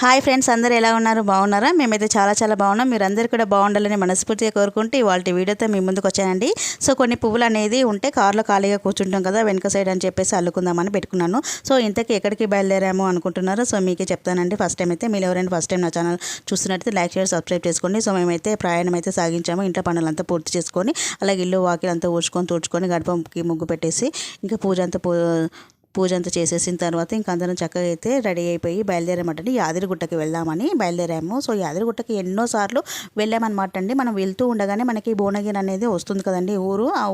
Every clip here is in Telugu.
హాయ్ ఫ్రెండ్స్, అందరూ ఎలా ఉన్నారు? బాగున్నారా? మేమైతే చాలా చాలా బాగున్నాం. మీరందరూ కూడా బాగుండాలని మనస్ఫూర్తిగా కోరుకుంటూ ఇవాళ వీడియోతో మీ ముందుకు వచ్చానండి. సో కొన్ని పువ్వులు అనేది ఉంటే కార్లో ఖాళీగా కూర్చుంటాం కదా, వెనక సైడ్ అని చెప్పేసి అల్లుకుందామని పెట్టుకున్నాను. సో ఇంతకీ ఎక్కడికి బయలుదేరాము అనుకుంటున్నారో సో మీకే చెప్తానండి. ఫస్ట్ టైం అయితే మీరు ఎవరైనా ఫస్ట్ టైం నా ఛానల్ చూస్తున్నట్టు లైక్ షేర్ సబ్స్క్రైబ్ చేసుకోండి. సో మేమైతే ప్రయాణం అయితే సాగించాము. ఇంట్లో పనులంతా పూర్తి చేసుకొని అలాగే ఇల్లు వాకిలు అంతా ఊడ్చుకొని తుడుచుకొని గడపకి ముగ్గు పెట్టేసి ఇంకా పూజ అంతా చేసేసిన తర్వాత ఇంక అందరం చక్కగా అయితే రెడీ అయిపోయి బయలుదేరామంటండి. యాదగిరిగుట్టకి వెళ్దామని బయలుదేరాము. సో యాదగిరిగుట్టకి ఎన్నోసార్లు వెళ్ళామన్నమాట అండి. మనం వెళ్తూ ఉండగానే మనకి భువనగిరి అనేది వస్తుంది కదండి, ఆ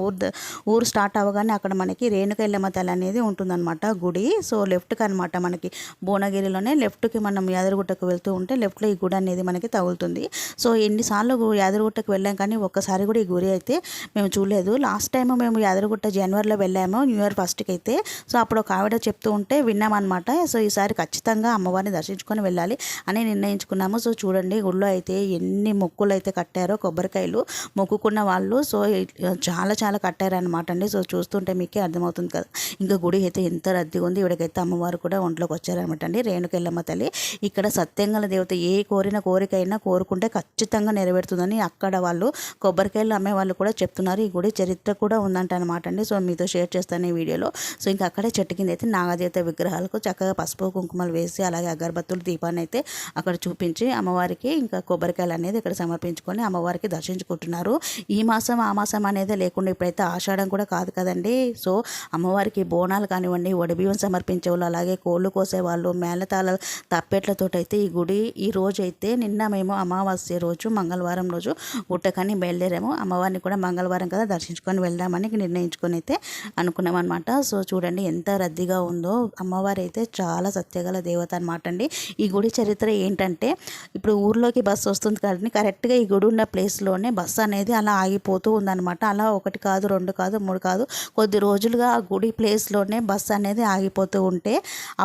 ఊరు స్టార్ట్ అవ్వగానే అక్కడ మనకి రేణుక ఎల్లమ్మ తల్లి అనేది ఉంటుందన్నమాట గుడి. సో లెఫ్ట్కి అనమాట మనకి భువనగిరిలోనే లెఫ్ట్కి మనం యాదగిరిగుట్టకు వెళ్తూ ఉంటే లెఫ్ట్లో ఈ గుడి అనేది మనకి తగులుతుంది. సో ఎన్నిసార్లు యాదగిరిగుట్టకు వెళ్ళాం కానీ ఒక్కసారి కూడా ఈ గుడి అయితే మేము చూడలేదు. లాస్ట్ టైం మేము యాదగిరిగుట్ట జనవరిలో వెళ్ళాము, న్యూ ఇయర్ ఫస్ట్కి అయితే. సో అప్పుడు ఒక ఆవిడ చెప్తూ ఉంటే విన్నామన్నమాట. సో ఈసారి ఖచ్చితంగా అమ్మవారిని దర్శించుకొని వెళ్ళాలి అని నిర్ణయించుకున్నాము. సో చూడండి గుడిలో అయితే ఎన్ని మొక్కులు అయితే కట్టారో, కొబ్బరికాయలు మొక్కుకున్న వాళ్ళు సో చాలా చాలా కట్టారనమాట అండి. సో చూస్తుంటే మీకే అర్థమవుతుంది కదా. ఇంకా గుడి అయితే ఎంత రద్దీగా ఉంది. ఇవిడకైతే అమ్మవారు కూడా ఒంట్లోకి వచ్చారనమాట అండి, రేణుకెళ్ళమ్మ తల్లి. ఇక్కడ సత్యంగల దేవత ఏ కోరికైనా కోరుకుంటే ఖచ్చితంగా నెరవేరుతుందని అక్కడ వాళ్ళు కొబ్బరికాయలు అమ్మే వాళ్ళు కూడా చెప్తున్నారు. ఈ గుడి చరిత్ర కూడా ఉందంట అనమాట అండి. సో మీతో షేర్ చేస్తాను ఈ వీడియోలో. సో ఇంకా అక్కడే చెట్టు కింద అయితే నాగదేవత విగ్రహాలకు చక్కగా పసుపు కుంకుమలు వేసి అలాగే అగరబత్తులు దీపాన్ని అయితే అక్కడ చూపించి అమ్మవారికి ఇంకా కొబ్బరికాయలు అనేది ఇక్కడ సమర్పించుకొని అమ్మవారికి దర్శించుకుంటున్నారు. ఈ మాసం ఆ మాసం అనేది లేకుండా ఇప్పుడైతే ఆషాఢం కూడా కాదు కదండి. సో అమ్మవారికి బోనాలు కానివ్వండి, వడిబియ్యం సమర్పించే వాళ్ళు, అలాగే కోళ్ళు కోసేవాళ్ళు, మేళతాళ తప్పెట్లతో అయితే ఈ గుడి ఈ రోజు అయితే నిన్న మేము అమావాస్య రోజు మంగళవారం రోజు గుట్టకని బయలుదేరాము. అమ్మవారిని కూడా మంగళవారం కదా దర్శించుకొని వెళ్దామని నిర్ణయించుకొని అయితే అనుకున్నాం అనమాట. సో చూడండి ఎంత రద్దీగా ఉందో. అమ్మవారు అయితే చాలా సత్యగల దేవత అనమాట అండి. ఈ గుడి చరిత్ర ఏంటంటే, ఇప్పుడు ఊర్లోకి బస్సు వస్తుంది కానీ కరెక్ట్గా ఈ గుడి ఉన్న ప్లేస్లోనే బస్సు అనేది అలా ఆగిపోతూ ఉందన్నమాట. అలా 1 కాదు 2 కాదు 3 కాదు కొద్ది రోజులుగా ఆ గుడి ప్లేస్లోనే బస్సు అనేది ఆగిపోతూ ఉంటే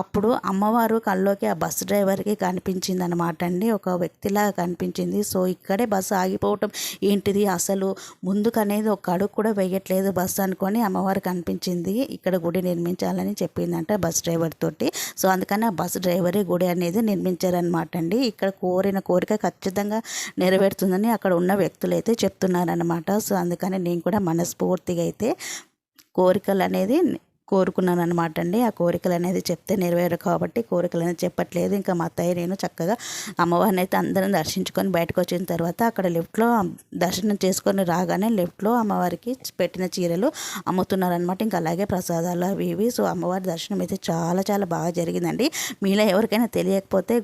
అప్పుడు అమ్మవారు కల్లోకి ఆ బస్సు డ్రైవర్కి కనిపించింది అనమాట అండి, ఒక వ్యక్తిలా కనిపించింది. సో ఇక్కడే బస్సు ఆగిపోవటం ఏంటిది, అసలు ముందుకనేది ఒక అడుగు కూడా వేయట్లేదు బస్సు అనుకొని అమ్మవారు కనిపించింది. ఇక్కడ గుడి నిర్మించాలని చెప్పిందంట బస్ డ్రైవర్ తోటి. సో అందుకని ఆ బస్ డ్రైవరే గుడి అనేది నిర్మించారనమాట అండి. ఇక్కడ కోరిన కోరిక ఖచ్చితంగా నెరవేరుతుందని అక్కడ ఉన్న వ్యక్తులు అయితే చెప్తున్నారనమాట. సో అందుకని నేను కూడా మనస్ఫూర్తిగా అయితే కోరికలు అనేది కోరుకున్నాను అనమాట అండి. ఆ కోరికలు అనేది చెప్తే నెరవేరు కాబట్టి కోరికలు అనేది చెప్పట్లేదు. ఇంకా మా అత్తయ్య నేను చక్కగా అమ్మవారిని అయితే అందరం దర్శించుకొని బయటకు వచ్చిన తర్వాత అక్కడ లెఫ్ట్లో దర్శనం చేసుకొని రాగానే లెఫ్ట్లో అమ్మవారికి పెట్టిన చీరలు అమ్ముతున్నారనమాట. ఇంకా అలాగే ప్రసాదాలు అవి ఇవి. సో అమ్మవారి దర్శనం అయితే చాలా చాలా బాగా జరిగిందండి. మీలో ఎవరికైనా తెలియకపోతే